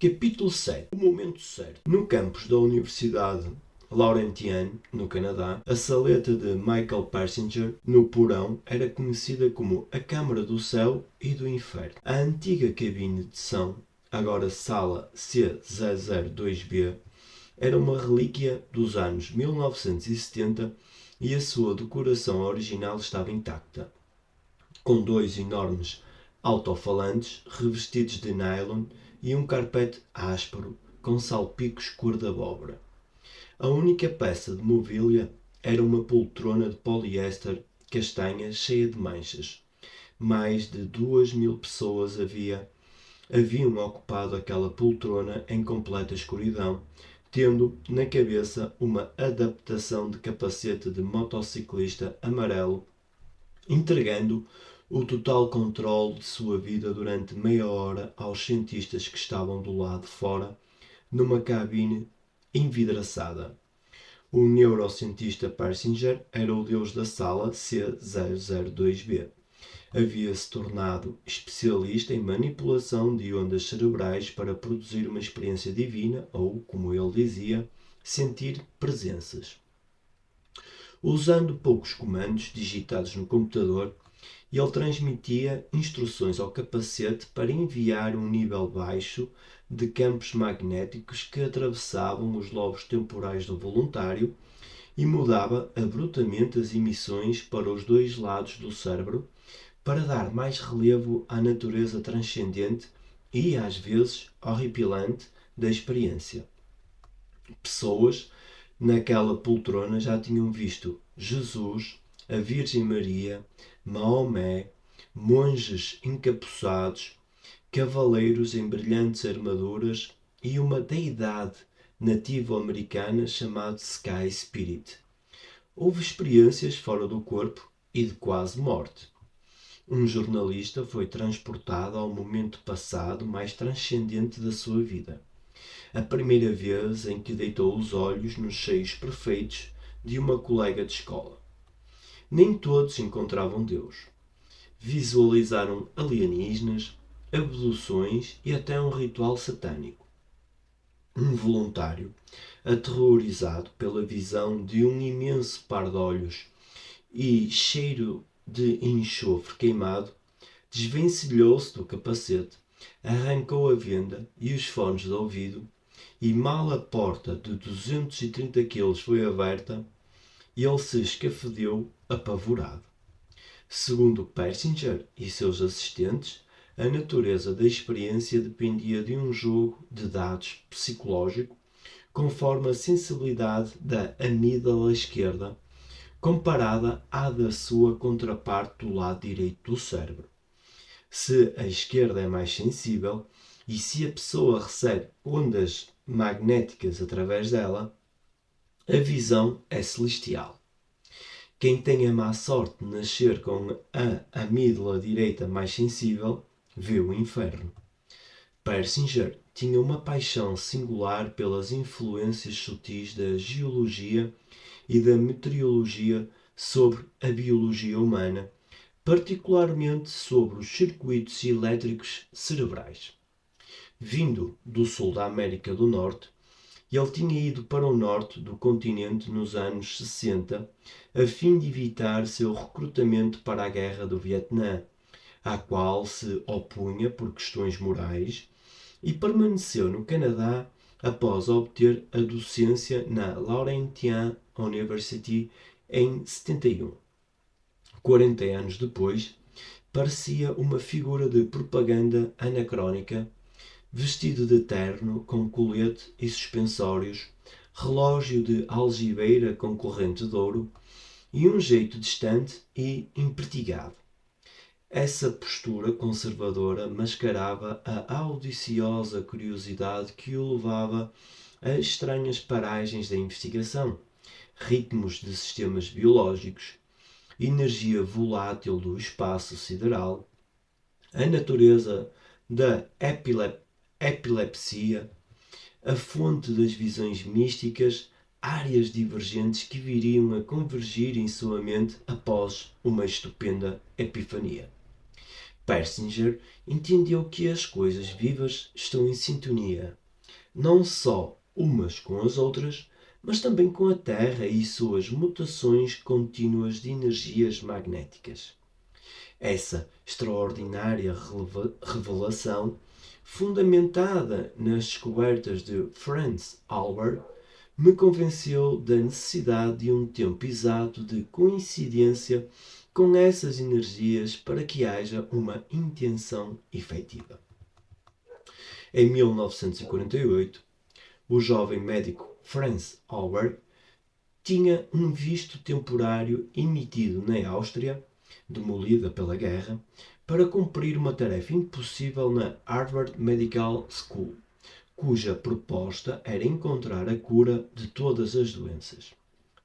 Capítulo 7. O momento certo. No campus da Universidade Laurentian, no Canadá, a saleta de Michael Persinger, no porão, era conhecida como a Câmara do Céu e do Inferno. A antiga cabine de som, agora sala C002B, era uma relíquia dos anos 1970 e a sua decoração original estava intacta, com dois enormes alto-falantes revestidos de nylon e um carpete áspero com salpicos cor de abóbora. A única peça de mobília era uma poltrona de poliéster castanha cheia de manchas. Mais de 2.000 pessoas haviam ocupado aquela poltrona em completa escuridão, tendo na cabeça uma adaptação de capacete de motociclista amarelo, entregando o total controle de sua vida durante meia hora aos cientistas que estavam do lado de fora, numa cabine envidraçada. O neurocientista Persinger era o deus da sala C002B. Havia-se tornado especialista em manipulação de ondas cerebrais para produzir uma experiência divina, ou, como ele dizia, sentir presenças. Usando poucos comandos digitados no computador, ele transmitia instruções ao capacete para enviar um nível baixo de campos magnéticos que atravessavam os lobos temporais do voluntário e mudava abruptamente as emissões para os dois lados do cérebro para dar mais relevo à natureza transcendente e, às vezes, horripilante da experiência. Pessoas naquela poltrona já tinham visto Jesus, a Virgem Maria, Maomé, monges encapuçados, cavaleiros em brilhantes armaduras e uma deidade nativo-americana chamada Sky Spirit. Houve experiências fora do corpo e de quase morte. Um jornalista foi transportado ao momento passado mais transcendente da sua vida. A primeira vez em que deitou os olhos nos seios perfeitos de uma colega de escola. Nem todos encontravam Deus. Visualizaram alienígenas, abduções e até um ritual satânico. Um voluntário, aterrorizado pela visão de um imenso par de olhos e cheiro de enxofre queimado, desvencilhou-se do capacete, arrancou a venda e os fones de ouvido e mal a porta de 230 kg foi aberta, ele se escafedeu apavorado. Segundo Persinger e seus assistentes, a natureza da experiência dependia de um jogo de dados psicológico conforme a sensibilidade da amígdala esquerda comparada à da sua contraparte do lado direito do cérebro. Se a esquerda é mais sensível e se a pessoa recebe ondas magnéticas através dela, a visão é celestial. Quem tem a má sorte de nascer com a amígdala direita mais sensível, vê o inferno. Persinger tinha uma paixão singular pelas influências sutis da geologia e da meteorologia sobre a biologia humana, particularmente sobre os circuitos elétricos cerebrais. Vindo do sul da América do Norte, ele tinha ido para o norte do continente nos anos 60 a fim de evitar seu recrutamento para a Guerra do Vietnã, à qual se opunha por questões morais, e permaneceu no Canadá após obter a docência na Laurentian University em 71. 40 anos depois, parecia uma figura de propaganda anacrónica, vestido de terno com colete e suspensórios, relógio de algibeira com corrente de ouro e um jeito distante e impertigado. Essa postura conservadora mascarava a audaciosa curiosidade que o levava a estranhas paragens da investigação, ritmos de sistemas biológicos, energia volátil do espaço sideral, a natureza da epilepsia, a fonte das visões místicas, áreas divergentes que viriam a convergir em sua mente após uma estupenda epifania. Persinger entendeu que as coisas vivas estão em sintonia, não só umas com as outras, mas também com a Terra e suas mutações contínuas de energias magnéticas. Essa extraordinária revelação, fundamentada nas descobertas de Franz Albert, me convenceu da necessidade de um tempo exato de coincidência com essas energias para que haja uma intenção efetiva. Em 1948, o jovem médico Franz Albert tinha um visto temporário emitido na Áustria, demolida pela guerra, para cumprir uma tarefa impossível na Harvard Medical School, cuja proposta era encontrar a cura de todas as doenças.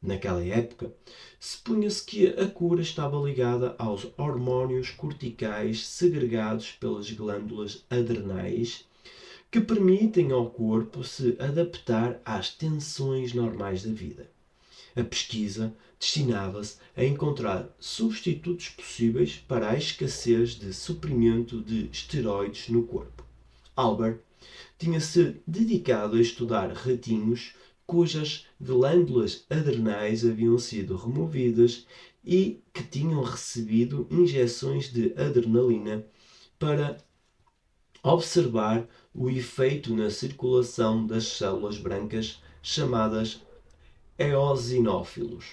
Naquela época, supunha-se que a cura estava ligada aos hormônios corticais segregados pelas glândulas adrenais, que permitem ao corpo se adaptar às tensões normais da vida. A pesquisa destinava-se a encontrar substitutos possíveis para a escassez de suprimento de esteroides no corpo. Albert tinha-se dedicado a estudar ratinhos cujas glândulas adrenais haviam sido removidas e que tinham recebido injeções de adrenalina para observar o efeito na circulação das células brancas chamadas eosinófilos.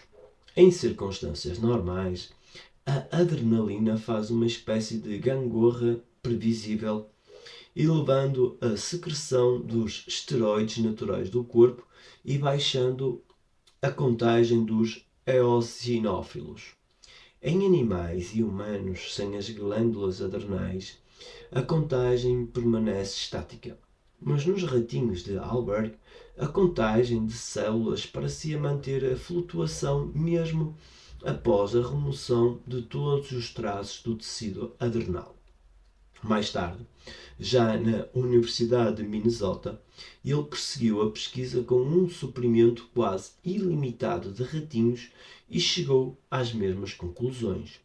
Em circunstâncias normais, a adrenalina faz uma espécie de gangorra previsível, elevando a secreção dos esteroides naturais do corpo e baixando a contagem dos eosinófilos. Em animais e humanos sem as glândulas adrenais, a contagem permanece estática. Mas nos ratinhos de Albert, a contagem de células parecia manter a flutuação mesmo após a remoção de todos os traços do tecido adrenal. Mais tarde, já na Universidade de Minnesota, ele prosseguiu a pesquisa com um suprimento quase ilimitado de ratinhos e chegou às mesmas conclusões.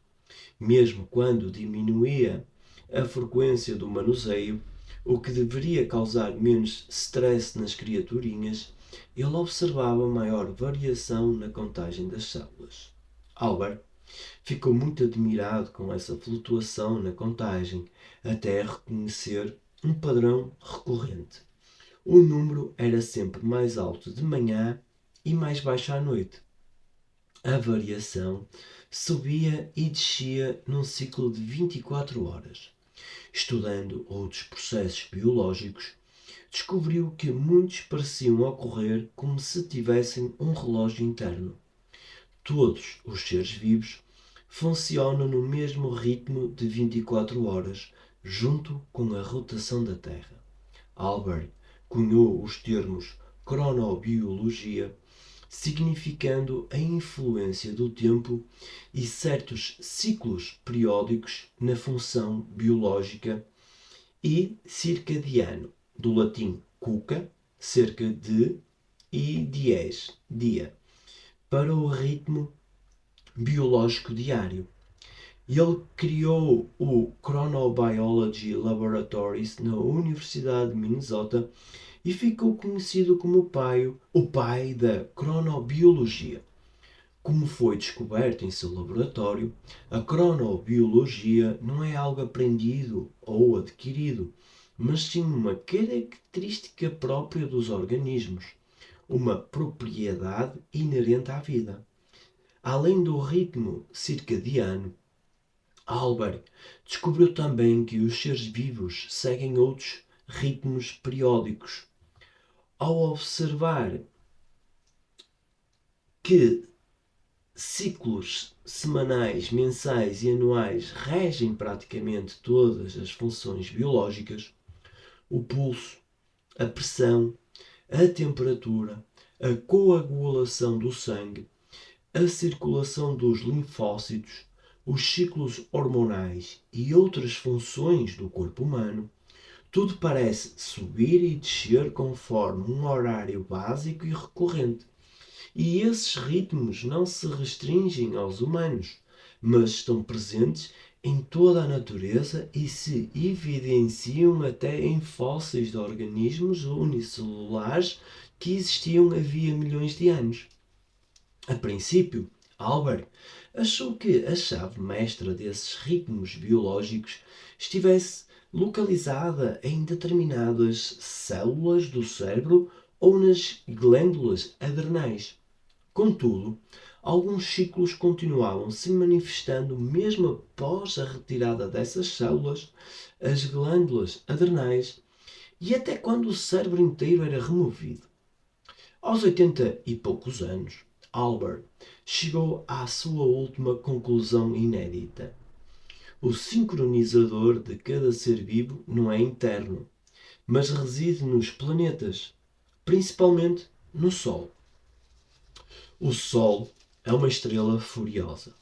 Mesmo quando diminuía a frequência do manuseio, o que deveria causar menos stress nas criaturinhas, ele observava maior variação na contagem das células. Albert ficou muito admirado com essa flutuação na contagem, até reconhecer um padrão recorrente. O número era sempre mais alto de manhã e mais baixo à noite. A variação subia e descia num ciclo de 24 horas. Estudando outros processos biológicos, descobriu que muitos pareciam ocorrer como se tivessem um relógio interno. Todos os seres vivos funcionam no mesmo ritmo de 24 horas, junto com a rotação da Terra. Albert cunhou os termos cronobiologia, significando a influência do tempo e certos ciclos periódicos na função biológica, e circadiano, do latim cuca, cerca de, e dies, dia, para o ritmo biológico diário. Ele criou o Chronobiology Laboratories na Universidade de Minnesota e ficou conhecido como o pai da cronobiologia. Como foi descoberto em seu laboratório, a cronobiologia não é algo aprendido ou adquirido, mas sim uma característica própria dos organismos, uma propriedade inerente à vida. Além do ritmo circadiano, Albert descobriu também que os seres vivos seguem outros ritmos periódicos. Ao observar que ciclos semanais, mensais e anuais regem praticamente todas as funções biológicas, o pulso, a pressão, a temperatura, a coagulação do sangue, a circulação dos linfócitos, os ciclos hormonais e outras funções do corpo humano, tudo parece subir e descer conforme um horário básico e recorrente. E esses ritmos não se restringem aos humanos, mas estão presentes em toda a natureza e se evidenciam até em fósseis de organismos unicelulares que existiam havia milhões de anos. A princípio, Albert achou que a chave mestra desses ritmos biológicos estivesse localizada em determinadas células do cérebro ou nas glândulas adrenais. Contudo, alguns ciclos continuavam se manifestando mesmo após a retirada dessas células, as glândulas adrenais, e até quando o cérebro inteiro era removido. Aos 80 e poucos anos, Albert chegou à sua última conclusão inédita. O sincronizador de cada ser vivo não é interno, mas reside nos planetas, principalmente no Sol. O Sol é uma estrela furiosa.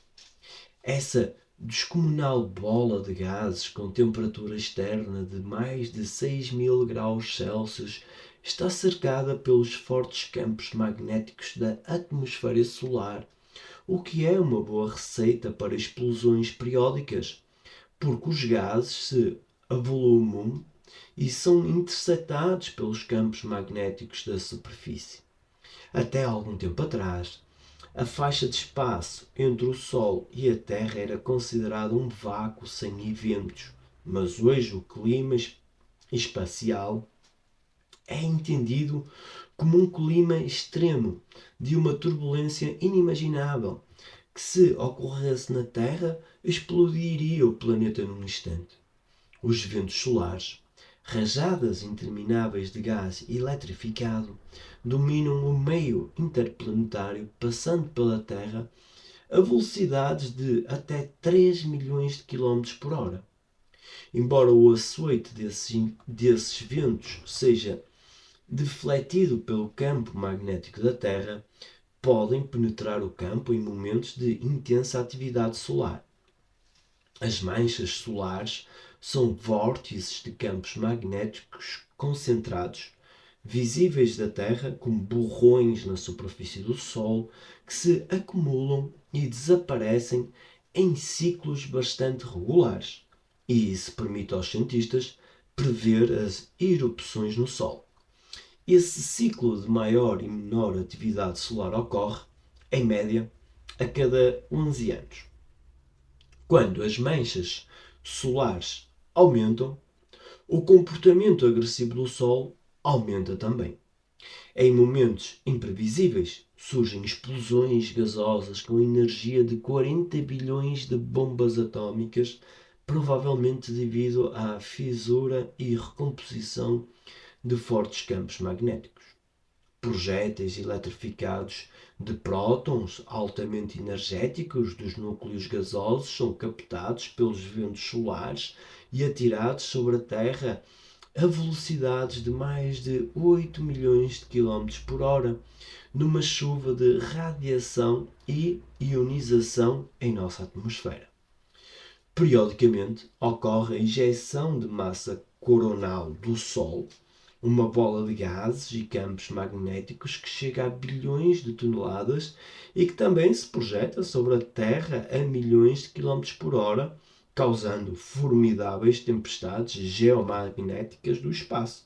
Essa descomunal bola de gases com temperatura externa de mais de 6.000 graus Celsius está cercada pelos fortes campos magnéticos da atmosfera solar, o que é uma boa receita para explosões periódicas, porque os gases se avolumam e são interceptados pelos campos magnéticos da superfície. Até algum tempo atrás, a faixa de espaço entre o Sol e a Terra era considerada um vácuo sem eventos, mas hoje o clima espacial é entendido como um clima extremo de uma turbulência inimaginável que, se ocorresse na Terra, explodiria o planeta num instante. Os ventos solares, rajadas intermináveis de gás eletrificado, dominam o meio interplanetário, passando pela Terra a velocidades de até 3 milhões de km por hora. Embora o açoite desses ventos seja defletido pelo campo magnético da Terra, podem penetrar o campo em momentos de intensa atividade solar. As manchas solares são vórtices de campos magnéticos concentrados, visíveis da Terra como borrões na superfície do Sol, que se acumulam e desaparecem em ciclos bastante regulares. E isso permite aos cientistas prever as erupções no Sol. Esse ciclo de maior e menor atividade solar ocorre, em média, a cada 11 anos. Quando as manchas solares aumentam, o comportamento agressivo do Sol aumenta também. Em momentos imprevisíveis, surgem explosões gasosas com energia de 40 bilhões de bombas atômicas, provavelmente devido à fissura e recomposição de fortes campos magnéticos. Projéteis eletrificados de prótons altamente energéticos dos núcleos gasosos são captados pelos ventos solares e atirados sobre a Terra a velocidades de mais de 8 milhões de km por hora, numa chuva de radiação e ionização em nossa atmosfera. Periodicamente ocorre a injeção de massa coronal do Sol, uma bola de gases e campos magnéticos que chega a bilhões de toneladas e que também se projeta sobre a Terra a milhões de km por hora, causando formidáveis tempestades geomagnéticas do espaço.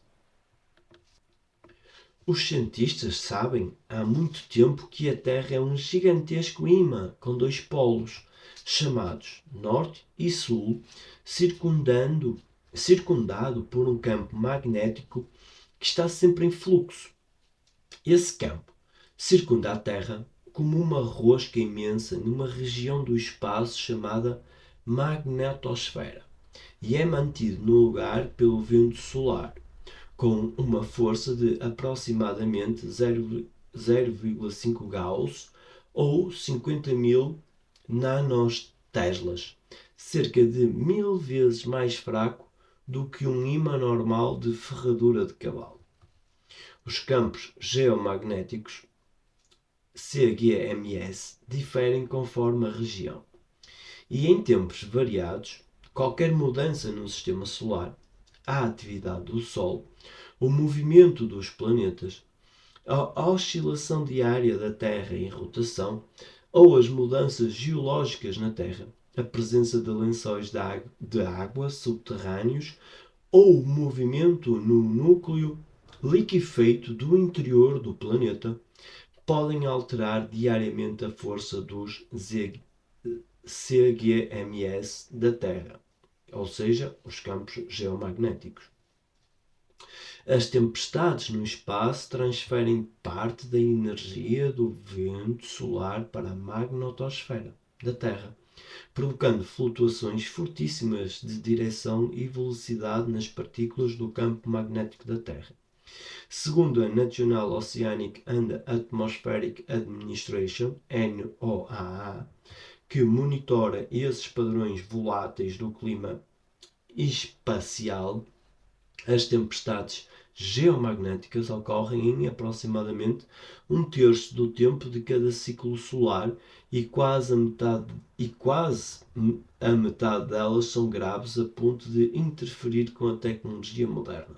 Os cientistas sabem há muito tempo que a Terra é um gigantesco imã com dois polos, chamados Norte e Sul, circundado por um campo magnético que está sempre em fluxo. Esse campo circunda a Terra como uma rosca imensa numa região do espaço chamada magnetosfera e é mantido no lugar pelo vento solar, com uma força de aproximadamente 0,5 Gauss ou 50.000 nanoteslas, cerca de 1000 vezes mais fraco do que um ímã normal de ferradura de cavalo. Os campos geomagnéticos CGMS diferem conforme a região. E em tempos variados, qualquer mudança no sistema solar, a atividade do Sol, o movimento dos planetas, a oscilação diária da Terra em rotação ou as mudanças geológicas na Terra a presença de lençóis de água subterrâneos ou movimento no núcleo liquefeito do interior do planeta podem alterar diariamente a força dos CGMS da Terra, ou seja, os campos geomagnéticos. As tempestades no espaço transferem parte da energia do vento solar para a magnetosfera da Terra, provocando flutuações fortíssimas de direção e velocidade nas partículas do campo magnético da Terra. Segundo a National Oceanic and Atmospheric Administration, NOAA, que monitora esses padrões voláteis do clima espacial, as tempestades geomagnéticas ocorrem em aproximadamente um terço do tempo de cada ciclo solar e quase a metade delas são graves a ponto de interferir com a tecnologia moderna.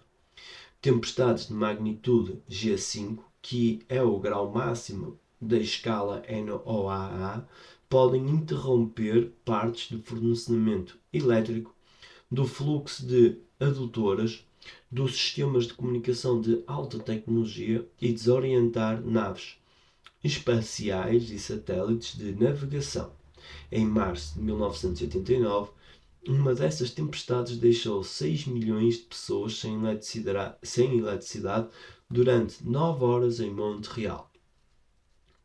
Tempestades de magnitude G5, que é o grau máximo da escala NOAA, podem interromper partes do fornecimento elétrico, do fluxo de adutoras, dos sistemas de comunicação de alta tecnologia e desorientar naves espaciais e satélites de navegação. Em março de 1989, uma dessas tempestades deixou 6 milhões de pessoas sem eletricidade durante 9 horas em Montreal.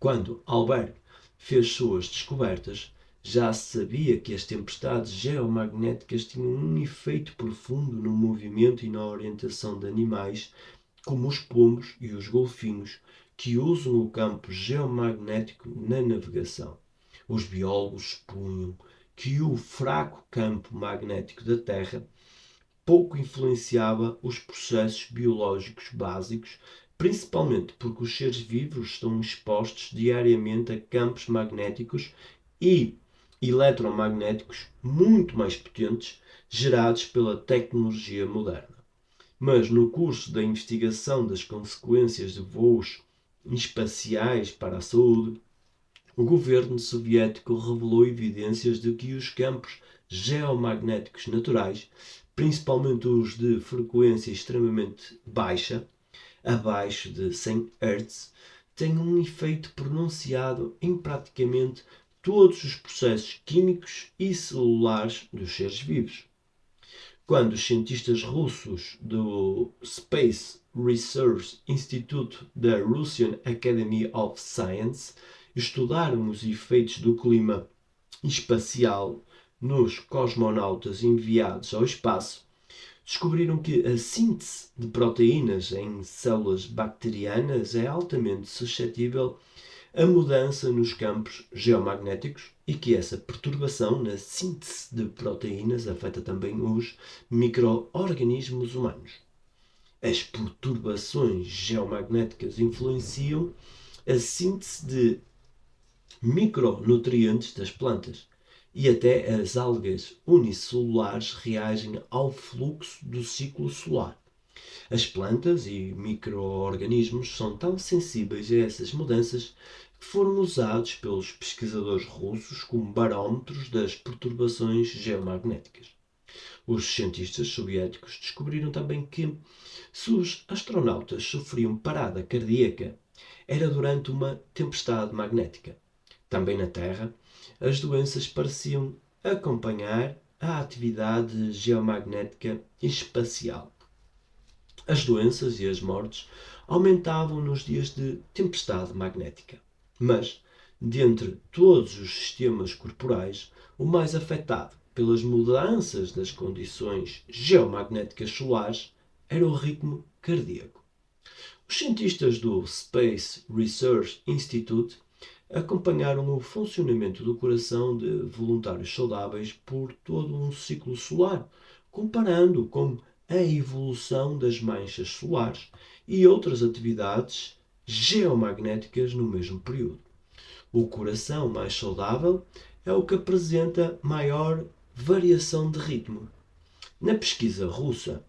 Quando Albert fez suas descobertas, já se sabia que as tempestades geomagnéticas tinham um efeito profundo no movimento e na orientação de animais, como os pombos e os golfinhos, que usam o campo geomagnético na navegação. Os biólogos expunham que o fraco campo magnético da Terra pouco influenciava os processos biológicos básicos, principalmente porque os seres vivos estão expostos diariamente a campos magnéticos e eletromagnéticos muito mais potentes gerados pela tecnologia moderna. Mas no curso da investigação das consequências de voos espaciais para a saúde, o governo soviético revelou evidências de que os campos geomagnéticos naturais, principalmente os de frequência extremamente baixa, abaixo de 100 Hz, têm um efeito pronunciado em praticamente todos os processos químicos e celulares dos seres vivos. Quando os cientistas russos do Space Research Institute da Russian Academy of Science estudaram os efeitos do clima espacial nos cosmonautas enviados ao espaço, descobriram que a síntese de proteínas em células bacterianas é altamente suscetível a mudança nos campos geomagnéticos e que essa perturbação na síntese de proteínas afeta também os micro-organismos humanos. As perturbações geomagnéticas influenciam a síntese de micronutrientes das plantas e até as algas unicelulares reagem ao fluxo do ciclo solar. As plantas e micro-organismos são tão sensíveis a essas mudanças que foram usados pelos pesquisadores russos como barómetros das perturbações geomagnéticas. Os cientistas soviéticos descobriram também que, se os astronautas sofriam parada cardíaca, era durante uma tempestade magnética. Também na Terra, as doenças pareciam acompanhar a atividade geomagnética espacial. As doenças e as mortes aumentavam nos dias de tempestade magnética. Mas, dentre todos os sistemas corporais, o mais afetado pelas mudanças das condições geomagnéticas solares era o ritmo cardíaco. Os cientistas do Space Research Institute acompanharam o funcionamento do coração de voluntários saudáveis por todo um ciclo solar, comparando com a evolução das manchas solares e outras atividades geomagnéticas no mesmo período. O coração mais saudável é o que apresenta maior variação de ritmo. Na pesquisa russa,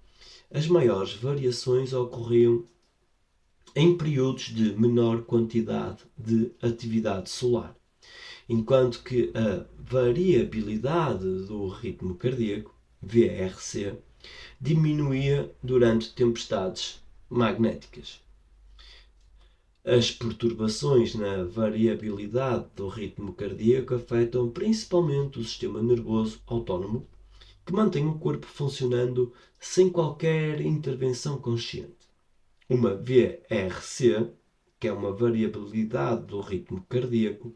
as maiores variações ocorriam em períodos de menor quantidade de atividade solar. enquanto que a variabilidade do ritmo cardíaco, VRC, diminuía durante tempestades magnéticas. As perturbações na variabilidade do ritmo cardíaco afetam principalmente o sistema nervoso autónomo, que mantém o corpo funcionando sem qualquer intervenção consciente. Uma VRC, que é uma variabilidade do ritmo cardíaco,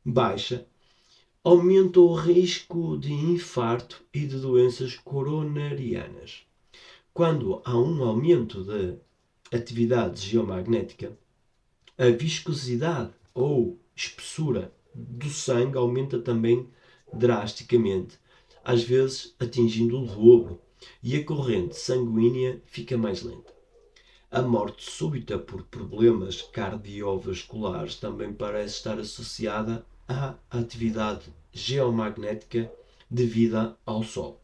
baixa, aumenta o risco de infarto e de doenças coronarianas. Quando há um aumento da atividade geomagnética, a viscosidade ou espessura do sangue aumenta também drasticamente, às vezes atingindo o dobro, e a corrente sanguínea fica mais lenta. A morte súbita por problemas cardiovasculares também parece estar associada à atividade geomagnética devida ao Sol.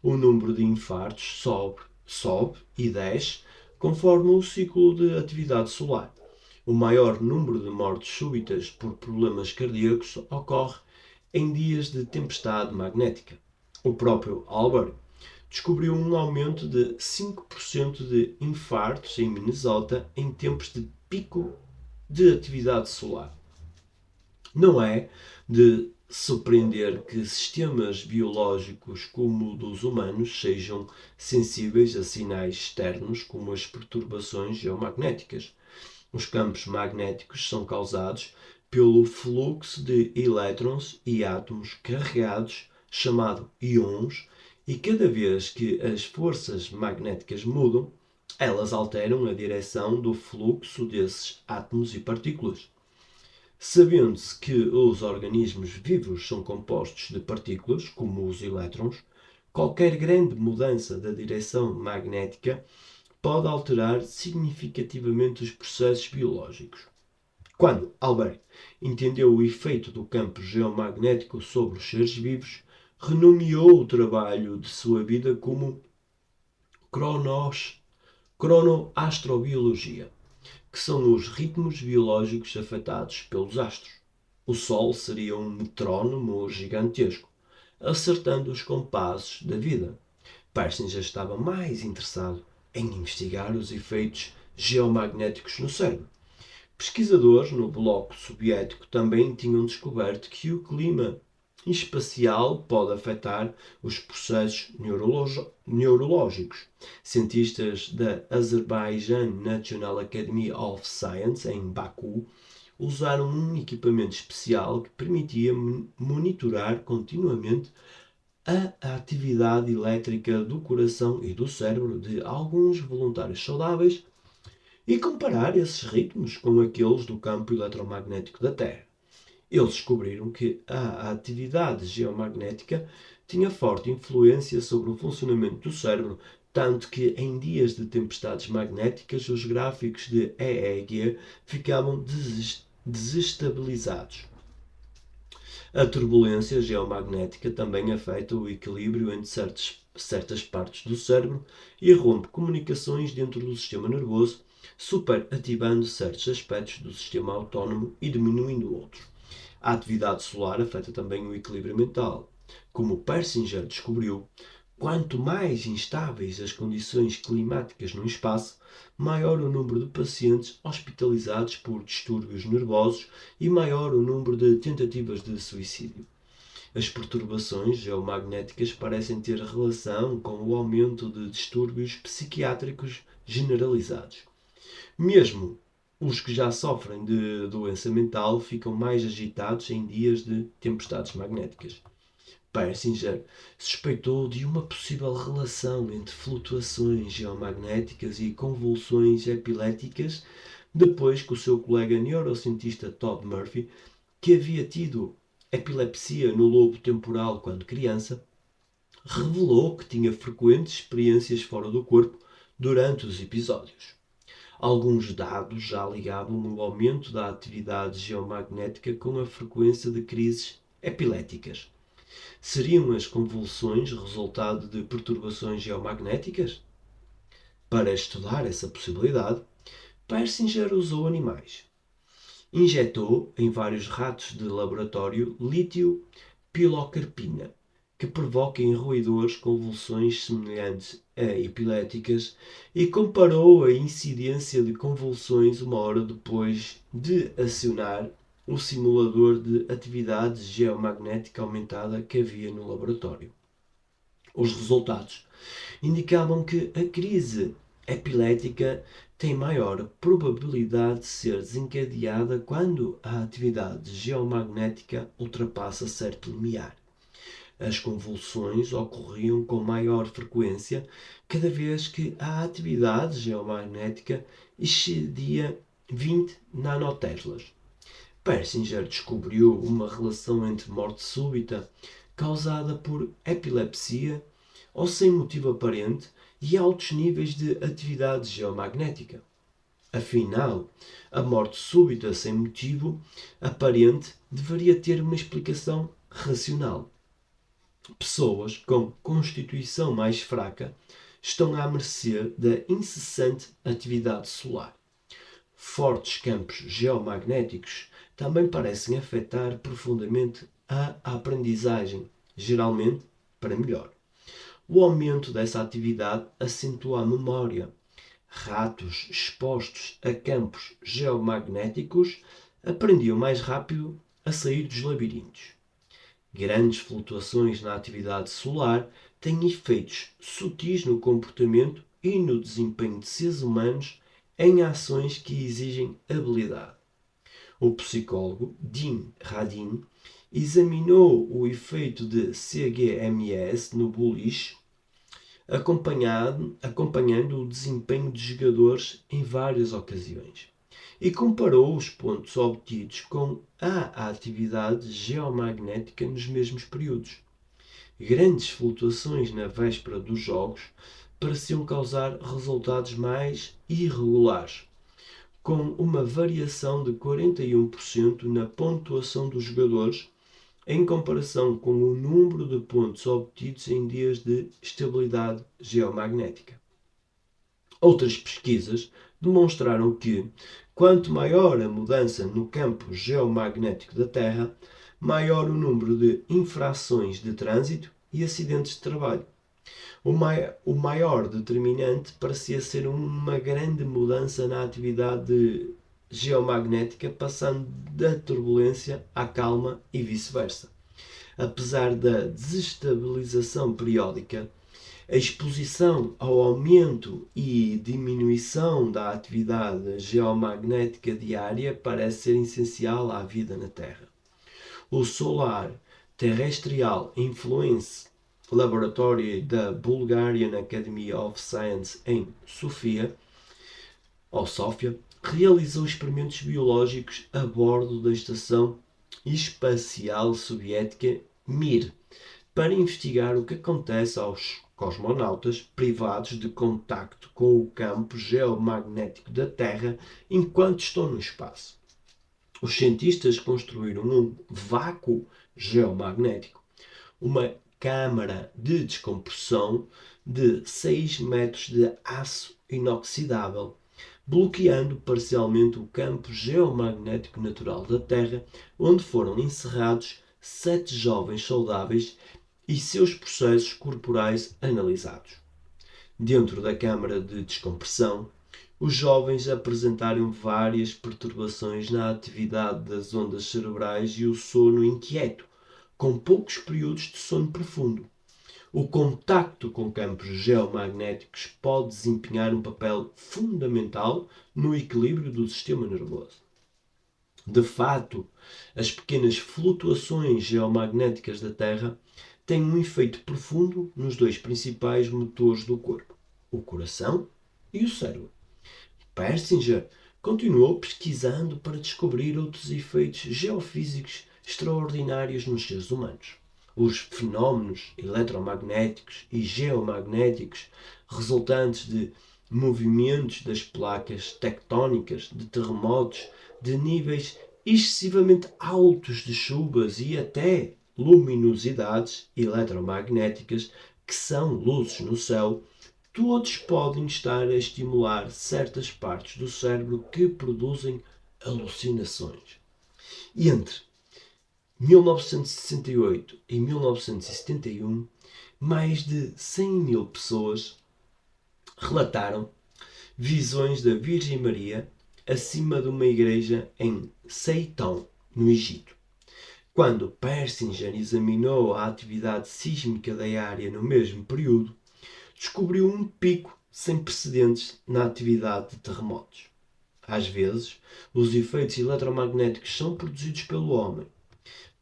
O número de infartos sobe e desce conforme o ciclo de atividade solar. O maior número de mortes súbitas por problemas cardíacos ocorre em dias de tempestade magnética. O próprio Albert descobriu um aumento de 5% de infartos em Minnesota em tempos de pico de atividade solar. Não é de surpreender que sistemas biológicos como o dos humanos sejam sensíveis a sinais externos como as perturbações geomagnéticas. Os campos magnéticos são causados pelo fluxo de elétrons e átomos carregados, chamado íons, e cada vez que as forças magnéticas mudam, elas alteram a direção do fluxo desses átomos e partículas. Sabendo-se que os organismos vivos são compostos de partículas, como os elétrons, qualquer grande mudança da direção magnética pode alterar significativamente os processos biológicos. Quando Albert entendeu o efeito do campo geomagnético sobre os seres vivos, renomeou o trabalho de sua vida como cronoastrobiologia, que são os ritmos biológicos afetados pelos astros. O Sol seria um metrónomo gigantesco, acertando os compassos da vida. Persinger estava mais interessado em investigar os efeitos geomagnéticos no cérebro. Pesquisadores no bloco soviético também tinham descoberto que o clima espacial pode afetar os processos neurológicos. Cientistas da Azerbaijan National Academy of Science, em Baku, usaram um equipamento especial que permitia monitorar continuamente a atividade elétrica do coração e do cérebro de alguns voluntários saudáveis e comparar esses ritmos com aqueles do campo eletromagnético da Terra. Eles descobriram que a atividade geomagnética tinha forte influência sobre o funcionamento do cérebro, tanto que em dias de tempestades magnéticas os gráficos de EEG ficavam desestabilizados. A turbulência geomagnética também afeta o equilíbrio entre certas partes do cérebro e rompe comunicações dentro do sistema nervoso, superativando certos aspectos do sistema autónomo e diminuindo outros. A atividade solar afeta também o equilíbrio mental. Como Persinger descobriu, quanto mais instáveis as condições climáticas no espaço, maior o número de pacientes hospitalizados por distúrbios nervosos e maior o número de tentativas de suicídio. As perturbações geomagnéticas parecem ter relação com o aumento de distúrbios psiquiátricos generalizados. Mesmo os que já sofrem de doença mental ficam mais agitados em dias de tempestades magnéticas. Persinger suspeitou de uma possível relação entre flutuações geomagnéticas e convulsões epiléticas depois que o seu colega neurocientista Todd Murphy, que havia tido epilepsia no lobo temporal quando criança, revelou que tinha frequentes experiências fora do corpo durante os episódios. Alguns dados já ligavam o aumento da atividade geomagnética com a frequência de crises epiléticas. Seriam as convulsões resultado de perturbações geomagnéticas? Para estudar essa possibilidade, Persinger usou animais. injetou em vários ratos de laboratório lítio pilocarpina, que provoca em roedores convulsões semelhantes a epiléticas, e comparou a incidência de convulsões uma hora depois de acionar o simulador de atividade geomagnética aumentada que havia no laboratório. Os resultados indicavam que a crise epilética tem maior probabilidade de ser desencadeada quando a atividade geomagnética ultrapassa certo limiar. As convulsões ocorriam com maior frequência cada vez que a atividade geomagnética excedia 20 nanoteslas. Persinger descobriu uma relação entre morte súbita causada por epilepsia ou sem motivo aparente e altos níveis de atividade geomagnética. Afinal, a morte súbita sem motivo aparente deveria ter uma explicação racional. Pessoas com constituição mais fraca estão à mercê da incessante atividade solar. Fortes campos geomagnéticos também parecem afetar profundamente a aprendizagem, geralmente para melhor. O aumento dessa atividade acentua a memória. Ratos expostos a campos geomagnéticos aprendiam mais rápido a sair dos labirintos. Grandes flutuações na atividade solar têm efeitos sutis no comportamento e no desempenho de seres humanos em ações que exigem habilidade. O psicólogo Dean Radin examinou o efeito de CGMS no boliche, acompanhando o desempenho de jogadores em várias ocasiões, e comparou os pontos obtidos com a atividade geomagnética nos mesmos períodos. Grandes flutuações na véspera dos jogos pareciam causar resultados mais irregulares, com uma variação de 41% na pontuação dos jogadores em comparação com o número de pontos obtidos em dias de estabilidade geomagnética. Outras pesquisas demonstraram que, quanto maior a mudança no campo geomagnético da Terra, maior o número de infrações de trânsito e acidentes de trabalho. O maior determinante parecia ser uma grande mudança na atividade geomagnética, passando da turbulência à calma e vice-versa. Apesar da desestabilização periódica, a exposição ao aumento e diminuição da atividade geomagnética diária parece ser essencial à vida na Terra. O Solar Terrestrial Influence Laboratory da Bulgarian Academy of Science em Sofia realizou experimentos biológicos a bordo da Estação Espacial Soviética Mir para investigar o que acontece aos cosmonautas privados de contacto com o campo geomagnético da Terra enquanto estão no espaço. Os cientistas construíram um vácuo geomagnético, uma câmara de descompressão de 6 metros de aço inoxidável, bloqueando parcialmente o campo geomagnético natural da Terra, onde foram encerrados 7 jovens saudáveis e seus processos corporais analisados. Dentro da câmara de descompressão, os jovens apresentaram várias perturbações na atividade das ondas cerebrais e o sono inquieto, com poucos períodos de sono profundo. O contacto com campos geomagnéticos pode desempenhar um papel fundamental no equilíbrio do sistema nervoso. De fato, as pequenas flutuações geomagnéticas da Terra têm um efeito profundo nos dois principais motores do corpo, o coração e o cérebro. Persinger continuou pesquisando para descobrir outros efeitos geofísicos extraordinários nos seres humanos. Os fenómenos eletromagnéticos e geomagnéticos resultantes de movimentos das placas tectónicas, de terremotos, de níveis excessivamente altos de chuvas e até luminosidades eletromagnéticas, que são luzes no céu, todos podem estar a estimular certas partes do cérebro que produzem alucinações. E entre 1968 e 1971, mais de 100 mil pessoas relataram visões da Virgem Maria acima de uma igreja em Seitão, no Egito. Quando Persinger examinou a atividade sísmica da área no mesmo período, descobriu um pico sem precedentes na atividade de terremotos. Às vezes, os efeitos eletromagnéticos são produzidos pelo homem.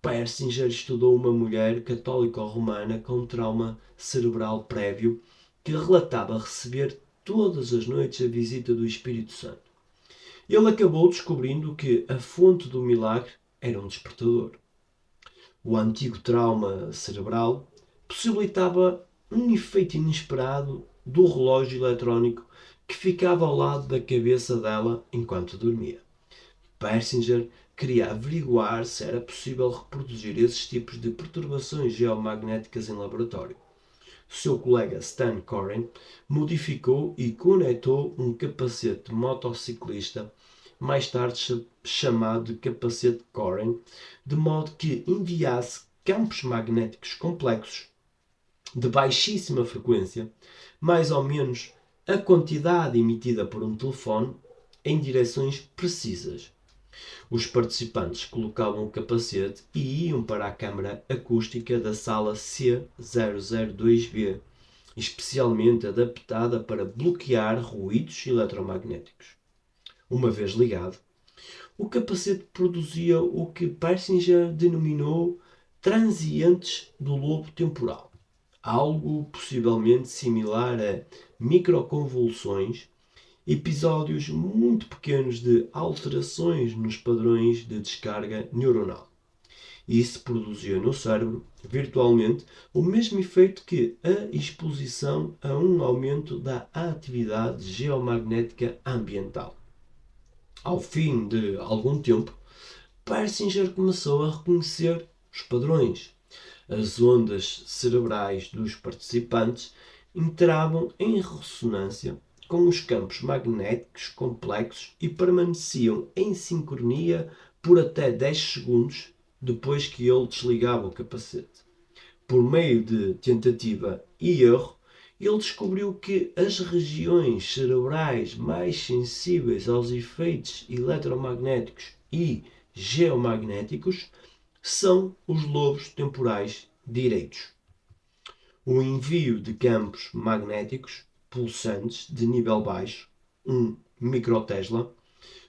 Persinger estudou uma mulher católico-romana com trauma cerebral prévio que relatava receber todas as noites a visita do Espírito Santo. Ele acabou descobrindo que a fonte do milagre era um despertador. O antigo trauma cerebral possibilitava um efeito inesperado do relógio eletrónico que ficava ao lado da cabeça dela enquanto dormia. Persinger queria averiguar se era possível reproduzir esses tipos de perturbações geomagnéticas em laboratório. Seu colega Stan Corren modificou e conectou um capacete de motociclista, mais tarde chamado de capacete Corren, de modo que enviasse campos magnéticos complexos de baixíssima frequência, mais ou menos a quantidade emitida por um telefone, em direções precisas. Os participantes colocavam o capacete e iam para a câmara acústica da sala C002B, especialmente adaptada para bloquear ruídos eletromagnéticos. Uma vez ligado, o capacete produzia o que Persinger denominou transientes do lobo temporal, algo possivelmente similar a microconvulsões, episódios muito pequenos de alterações nos padrões de descarga neuronal. Isso produzia no cérebro, virtualmente, o mesmo efeito que a exposição a um aumento da atividade geomagnética ambiental. Ao fim de algum tempo, Persinger começou a reconhecer os padrões. As ondas cerebrais dos participantes entravam em ressonância com os campos magnéticos complexos e permaneciam em sincronia por até 10 segundos depois que ele desligava o capacete. Por meio de tentativa e erro, ele descobriu que as regiões cerebrais mais sensíveis aos efeitos eletromagnéticos e geomagnéticos são os lobos temporais direitos. O envio de campos magnéticos pulsantes de nível baixo, 1 microtesla,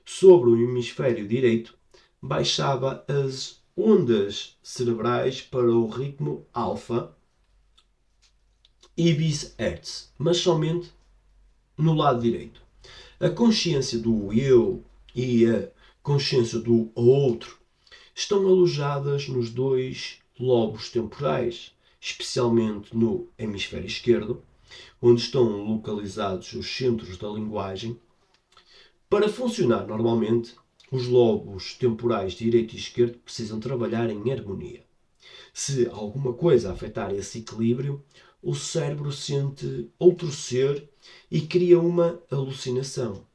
sobre o hemisfério direito baixava as ondas cerebrais para o ritmo alfa e vice-hertz, mas somente no lado direito. A consciência do eu e a consciência do outro estão alojadas nos dois lobos temporais, especialmente no hemisfério esquerdo, onde estão localizados os centros da linguagem. Para funcionar normalmente, os lobos temporais direito e esquerdo precisam trabalhar em harmonia. Se alguma coisa afetar esse equilíbrio, o cérebro sente outro ser e cria uma alucinação.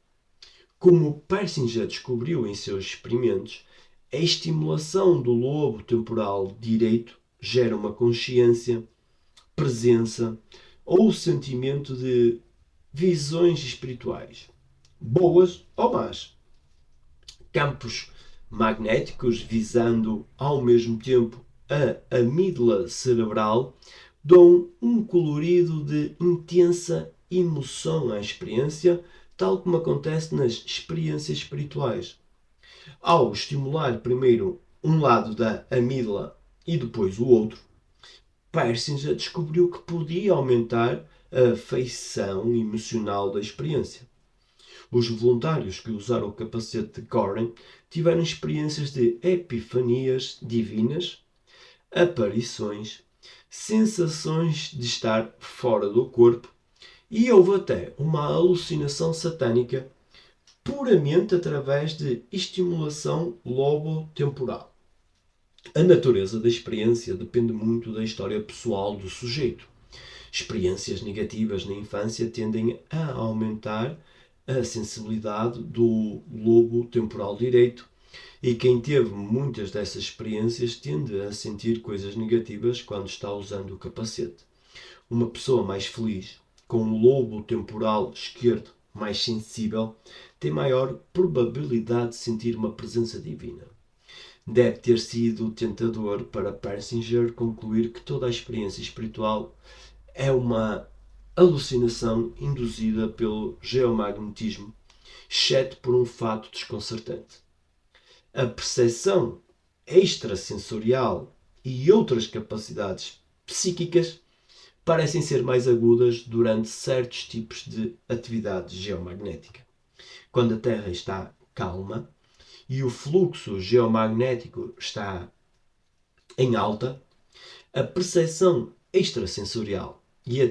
Como Persinger descobriu em seus experimentos, a estimulação do lobo temporal direito gera uma consciência, presença ou sentimento de visões espirituais, boas ou más. Campos magnéticos visando ao mesmo tempo a amígdala cerebral dão um colorido de intensa emoção à experiência, tal como acontece nas experiências espirituais. Ao estimular primeiro um lado da amígdala e depois o outro, Persinger descobriu que podia aumentar a feição emocional da experiência. Os voluntários que usaram o capacete de Corren tiveram experiências de epifanias divinas, aparições, sensações de estar fora do corpo e houve até uma alucinação satânica puramente através de estimulação lobo-temporal. A natureza da experiência depende muito da história pessoal do sujeito. Experiências negativas na infância tendem a aumentar a sensibilidade do lobo temporal direito, e quem teve muitas dessas experiências tende a sentir coisas negativas quando está usando o capacete. Uma pessoa mais feliz, com o lobo temporal esquerdo mais sensível, tem maior probabilidade de sentir uma presença divina. Deve ter sido tentador para Persinger concluir que toda a experiência espiritual é uma alucinação induzida pelo geomagnetismo, exceto por um fato desconcertante. A percepção extrasensorial e outras capacidades psíquicas parecem ser mais agudas durante certos tipos de atividade geomagnética. Quando a Terra está calma e o fluxo geomagnético está em alta, a percepção extrasensorial e a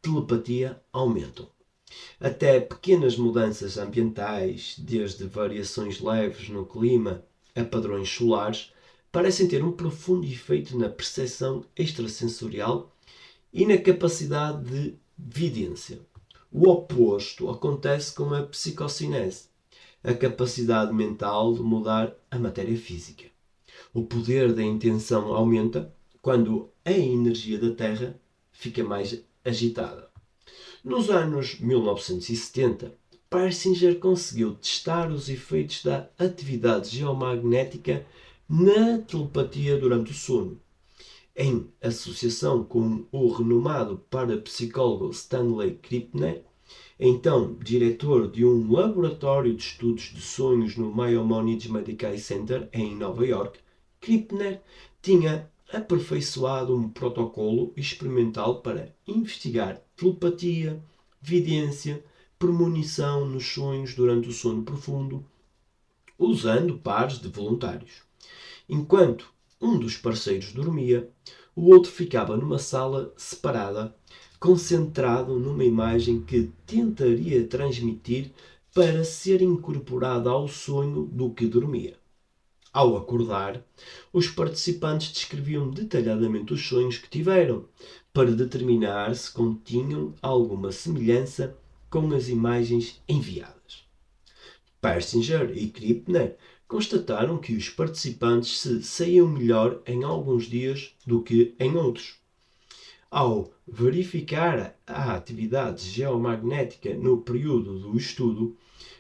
telepatia aumentam. Até pequenas mudanças ambientais, desde variações leves no clima a padrões solares, parecem ter um profundo efeito na percepção extrasensorial e na capacidade de vidência. O oposto acontece com a psicocinese, a capacidade mental de mudar a matéria física. O poder da intenção aumenta quando a energia da Terra fica mais agitada. Nos anos 1970, Persinger conseguiu testar os efeitos da atividade geomagnética na telepatia durante o sono. Em associação com o renomado parapsicólogo Stanley Krippner, então diretor de um laboratório de estudos de sonhos no Maimonides Medical Center em Nova York, Krippner tinha aperfeiçoado um protocolo experimental para investigar telepatia, vidência, premonição nos sonhos durante o sono profundo, usando pares de voluntários. Enquanto um dos parceiros dormia, o outro ficava numa sala separada, concentrado numa imagem que tentaria transmitir para ser incorporada ao sonho do que dormia. Ao acordar, os participantes descreviam detalhadamente os sonhos que tiveram, para determinar se continham alguma semelhança com as imagens enviadas. Persinger e Krippner constataram que os participantes se saíam melhor em alguns dias do que em outros. Ao verificar a atividade geomagnética no período do estudo,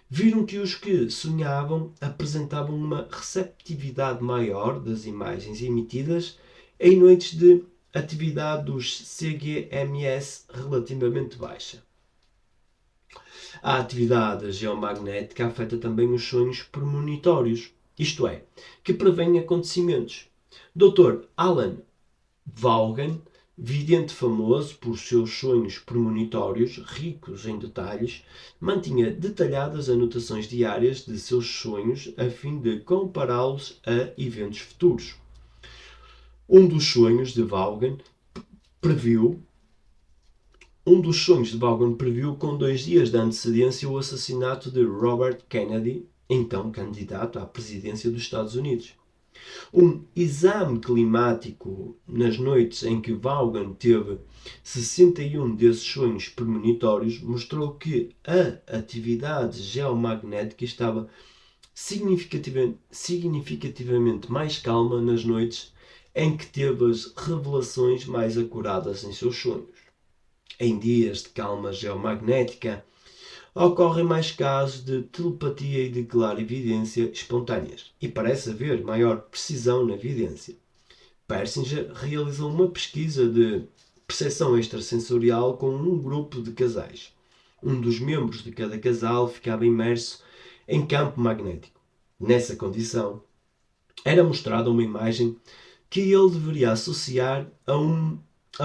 viram que os que sonhavam apresentavam uma receptividade maior das imagens emitidas em noites de atividade dos CGMS relativamente baixa. A atividade geomagnética afeta também os sonhos premonitórios, isto é, que prevêem acontecimentos. Dr. Alan Vaughan, vidente famoso por seus sonhos premonitórios ricos em detalhes, mantinha detalhadas anotações diárias de seus sonhos a fim de compará-los a eventos futuros. Um dos sonhos de Vaughan previu com 2 dias de antecedência o assassinato de Robert Kennedy, então candidato à presidência dos Estados Unidos. Um exame climático nas noites em que Vaughan teve 61 desses sonhos premonitórios mostrou que a atividade geomagnética estava significativamente mais calma nas noites em que teve as revelações mais acuradas em seus sonhos. Em dias de calma geomagnética, ocorrem mais casos de telepatia e de clarividência espontâneas, e parece haver maior precisão na vidência. Persinger realizou uma pesquisa de percepção extrasensorial com um grupo de casais. Um dos membros de cada casal ficava imerso em campo magnético. Nessa condição, era mostrada uma imagem que ele deveria associar a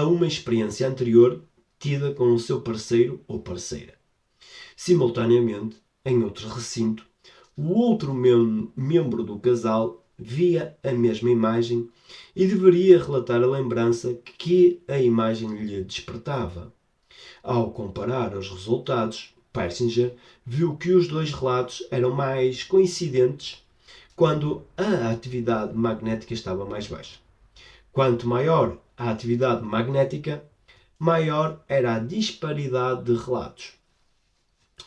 uma experiência anterior tida com o seu parceiro ou parceira. Simultaneamente, em outro recinto, o outro membro do casal via a mesma imagem e deveria relatar a lembrança que a imagem lhe despertava. Ao comparar os resultados, Persinger viu que os dois relatos eram mais coincidentes quando a atividade magnética estava mais baixa. Quanto maior a atividade magnética, maior era a disparidade de relatos.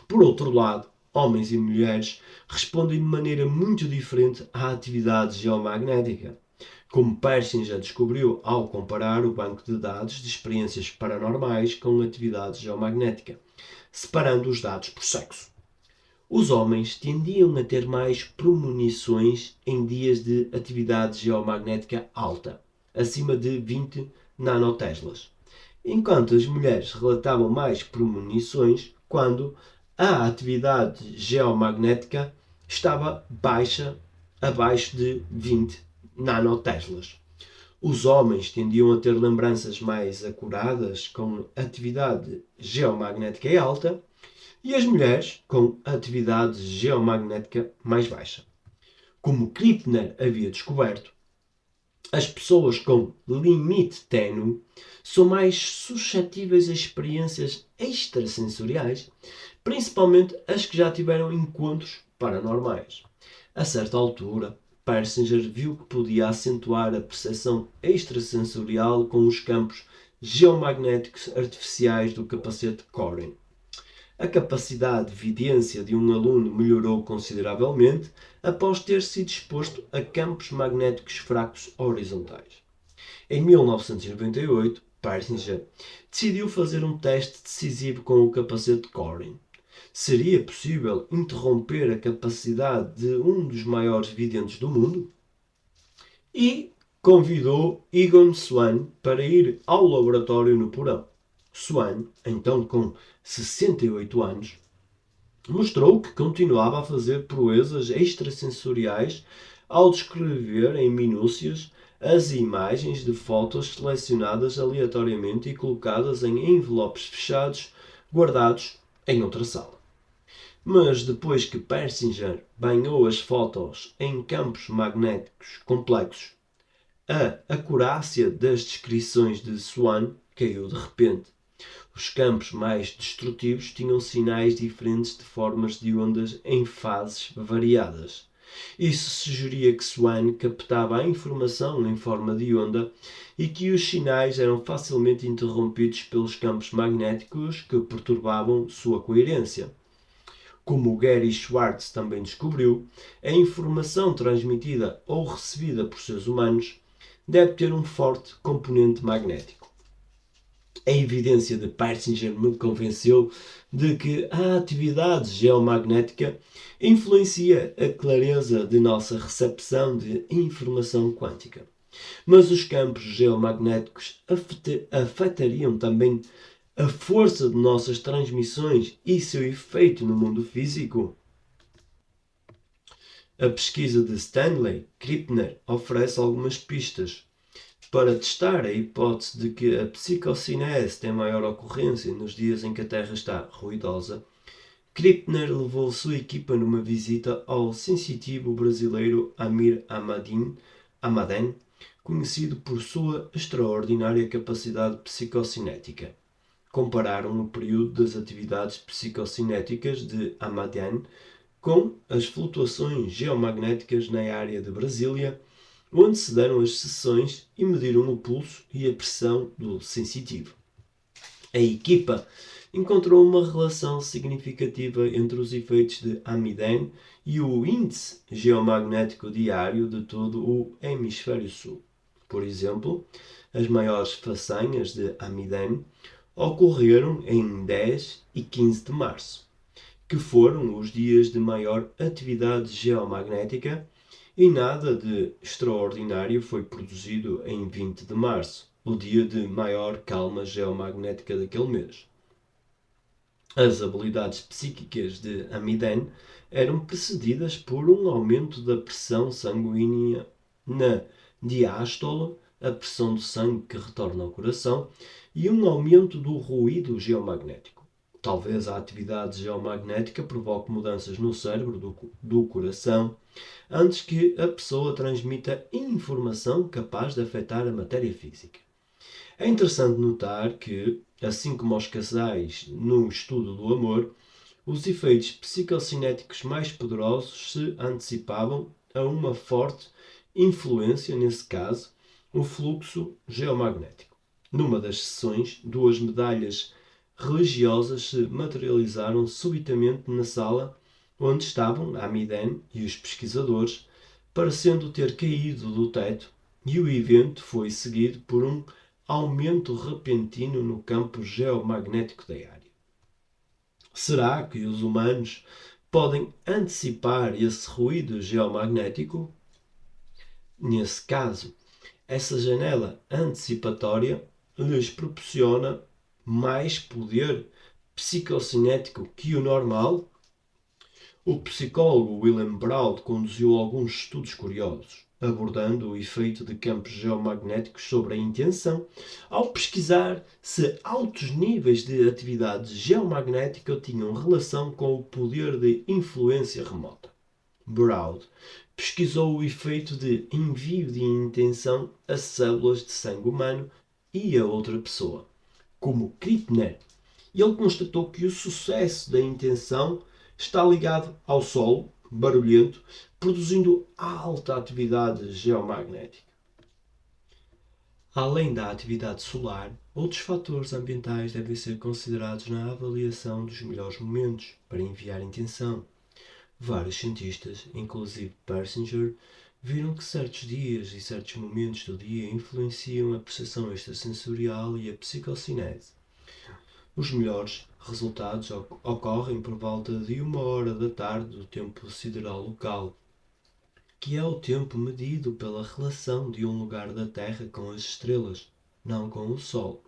Por outro lado, homens e mulheres respondem de maneira muito diferente à atividade geomagnética, como Pershing já descobriu ao comparar o banco de dados de experiências paranormais com atividade geomagnética, separando os dados por sexo. Os homens tendiam a ter mais premonições em dias de atividade geomagnética alta, acima de 20 nanoteslas, enquanto as mulheres relatavam mais premonições quando a atividade geomagnética estava baixa, abaixo de 20 nanoteslas. Os homens tendiam a ter lembranças mais acuradas com atividade geomagnética alta e as mulheres com atividade geomagnética mais baixa. Como Krippner havia descoberto, as pessoas com limite ténue são mais suscetíveis a experiências extrasensoriais, principalmente as que já tiveram encontros paranormais. A certa altura, Persinger viu que podia acentuar a percepção extrasensorial com os campos geomagnéticos artificiais do capacete Coryn. A capacidade de vidência de um aluno melhorou consideravelmente após ter sido exposto a campos magnéticos fracos horizontais. Em 1998, Persinger decidiu fazer um teste decisivo com o capacete Coryn. Seria possível interromper a capacidade de um dos maiores videntes do mundo? E convidou Egon Swann para ir ao laboratório no porão. Swann, então com 68 anos, mostrou que continuava a fazer proezas extrasensoriais ao descrever em minúcias as imagens de fotos selecionadas aleatoriamente e colocadas em envelopes fechados guardados em outra sala. Mas depois que Persinger banhou as fotos em campos magnéticos complexos, a acurácia das descrições de Swann caiu de repente. Os campos mais destrutivos tinham sinais diferentes de formas de ondas em fases variadas. Isso sugeria que Swann captava a informação em forma de onda e que os sinais eram facilmente interrompidos pelos campos magnéticos que perturbavam sua coerência. Como Gary Schwartz também descobriu, a informação transmitida ou recebida por seres humanos deve ter um forte componente magnético. A evidência de Persinger me convenceu de que a atividade geomagnética influencia a clareza de nossa recepção de informação quântica. Mas os campos geomagnéticos afetariam também a força de nossas transmissões e seu efeito no mundo físico? A pesquisa de Stanley Krippner oferece algumas pistas. Para testar a hipótese de que a psicocinese tem maior ocorrência nos dias em que a Terra está ruidosa, Krippner levou sua equipa numa visita ao sensitivo brasileiro Amir Hamaden, conhecido por sua extraordinária capacidade psicocinética. Compararam o período das atividades psicocinéticas de Hamaden com as flutuações geomagnéticas na área de Brasília, onde se deram as sessões e mediram o pulso e a pressão do sensitivo. A equipa encontrou uma relação significativa entre os efeitos de Hamaden e o índice geomagnético diário de todo o hemisfério sul. Por exemplo, as maiores façanhas de Hamaden ocorreram em 10 e 15 de março, que foram os dias de maior atividade geomagnética, e nada de extraordinário foi produzido em 20 de março, o dia de maior calma geomagnética daquele mês. As habilidades psíquicas de Hamaden eram precedidas por um aumento da pressão sanguínea na diástole, a pressão do sangue que retorna ao coração, e um aumento do ruído geomagnético. Talvez a atividade geomagnética provoque mudanças no cérebro do coração antes que a pessoa transmita informação capaz de afetar a matéria física. É interessante notar que, assim como os casais no estudo do amor, os efeitos psicocinéticos mais poderosos se antecipavam a uma forte influência, nesse caso, o fluxo geomagnético. Numa das sessões, duas medalhas religiosas se materializaram subitamente na sala onde estavam Amiden e os pesquisadores, parecendo ter caído do teto, e o evento foi seguido por um aumento repentino no campo geomagnético da área. Será que os humanos podem antecipar esse ruído geomagnético? Nesse caso, essa janela antecipatória lhes proporciona mais poder psicocinético que o normal? O psicólogo William Braud conduziu alguns estudos curiosos, abordando o efeito de campos geomagnéticos sobre a intenção, ao pesquisar se altos níveis de atividade geomagnética tinham relação com o poder de influência remota. Braud pesquisou o efeito de envio de intenção a células de sangue humano e a outra pessoa, como Krippner. Ele constatou que o sucesso da intenção está ligado ao solo barulhento, produzindo alta atividade geomagnética. Além da atividade solar, outros fatores ambientais devem ser considerados na avaliação dos melhores momentos para enviar intenção. Vários cientistas, inclusive Persinger, viram que certos dias e certos momentos do dia influenciam a percepção extrasensorial e a psicocinese. Os melhores resultados ocorrem por volta de 1 hora da tarde do tempo sideral local, que é o tempo medido pela relação de um lugar da Terra com as estrelas, não com o Sol.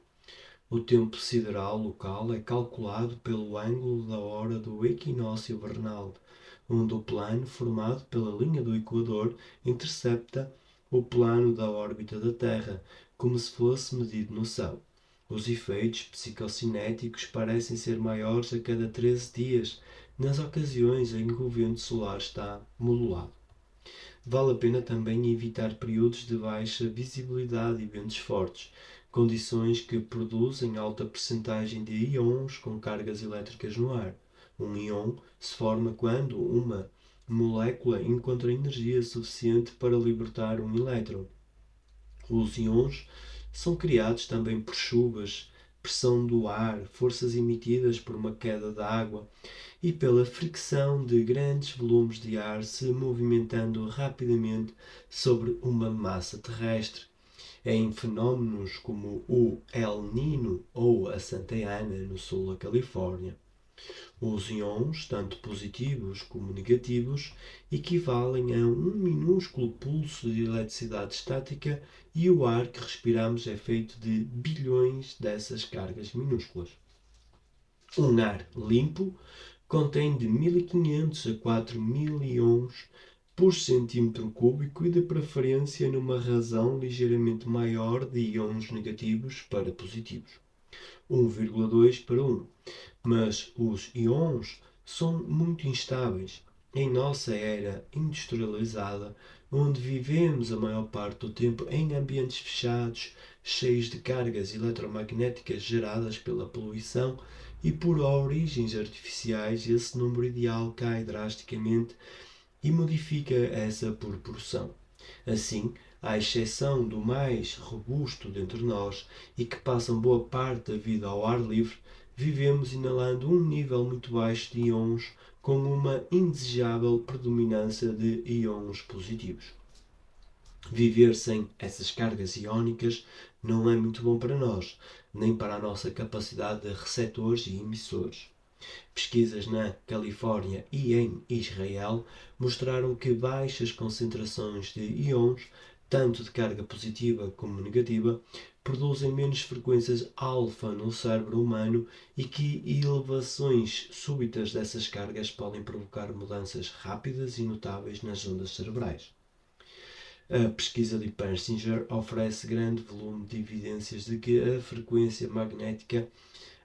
O tempo sideral local é calculado pelo ângulo da hora do equinócio vernal, onde o plano formado pela linha do Equador intercepta o plano da órbita da Terra, como se fosse medido no céu. Os efeitos psicocinéticos parecem ser maiores a cada 13 dias, nas ocasiões em que o vento solar está modulado. Vale a pena também evitar períodos de baixa visibilidade e ventos fortes, condições que produzem alta percentagem de íons com cargas elétricas no ar. Um íon se forma quando uma molécula encontra energia suficiente para libertar um elétron. Os íons são criados também por chuvas, pressão do ar, forças emitidas por uma queda de água e pela fricção de grandes volumes de ar se movimentando rapidamente sobre uma massa terrestre. Em fenómenos como o El Niño ou a Santa Ana, no sul da Califórnia. Os íons, tanto positivos como negativos, equivalem a um minúsculo pulso de eletricidade estática e o ar que respiramos é feito de bilhões dessas cargas minúsculas. Um ar limpo contém de 1500 a 4000 íons por centímetro cúbico e de preferência numa razão ligeiramente maior de íons negativos para positivos. 1,2 para 1. Mas os íons são muito instáveis. Em nossa era industrializada, onde vivemos a maior parte do tempo em ambientes fechados, cheios de cargas eletromagnéticas geradas pela poluição e por origens artificiais, esse número ideal cai drasticamente e modifica essa proporção. Assim, à exceção do mais robusto dentre nós e que passam boa parte da vida ao ar livre, vivemos inalando um nível muito baixo de íons com uma indesejável predominância de íons positivos. Viver sem essas cargas iónicas não é muito bom para nós, nem para a nossa capacidade de receptores e emissores. Pesquisas na Califórnia e em Israel mostraram que baixas concentrações de íons, tanto de carga positiva como negativa, produzem menos frequências alfa no cérebro humano e que elevações súbitas dessas cargas podem provocar mudanças rápidas e notáveis nas ondas cerebrais. A pesquisa de Persinger oferece grande volume de evidências de que a frequência magnética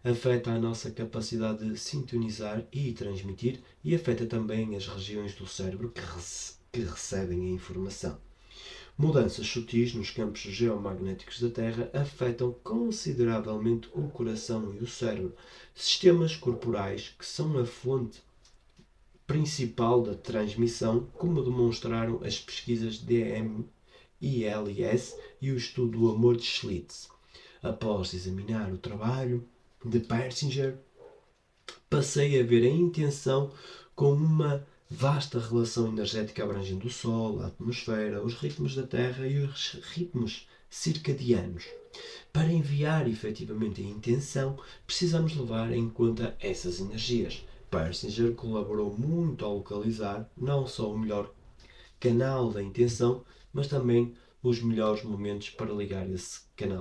afeta a nossa capacidade de sintonizar e transmitir e afeta também as regiões do cérebro que recebem a informação. Mudanças sutis nos campos geomagnéticos da Terra afetam consideravelmente o coração e o cérebro, sistemas corporais que são a fonte principal da transmissão, como demonstraram as pesquisas DMILS e o estudo do amor de Schlitz. Após examinar o trabalho de Persinger, passei a ver a intenção como uma vasta relação energética abrangendo o Sol, a atmosfera, os ritmos da Terra e os ritmos circadianos. Para enviar efetivamente a intenção, precisamos levar em conta essas energias. Persinger colaborou muito ao localizar não só o melhor canal da intenção, mas também os melhores momentos para ligar esse canal.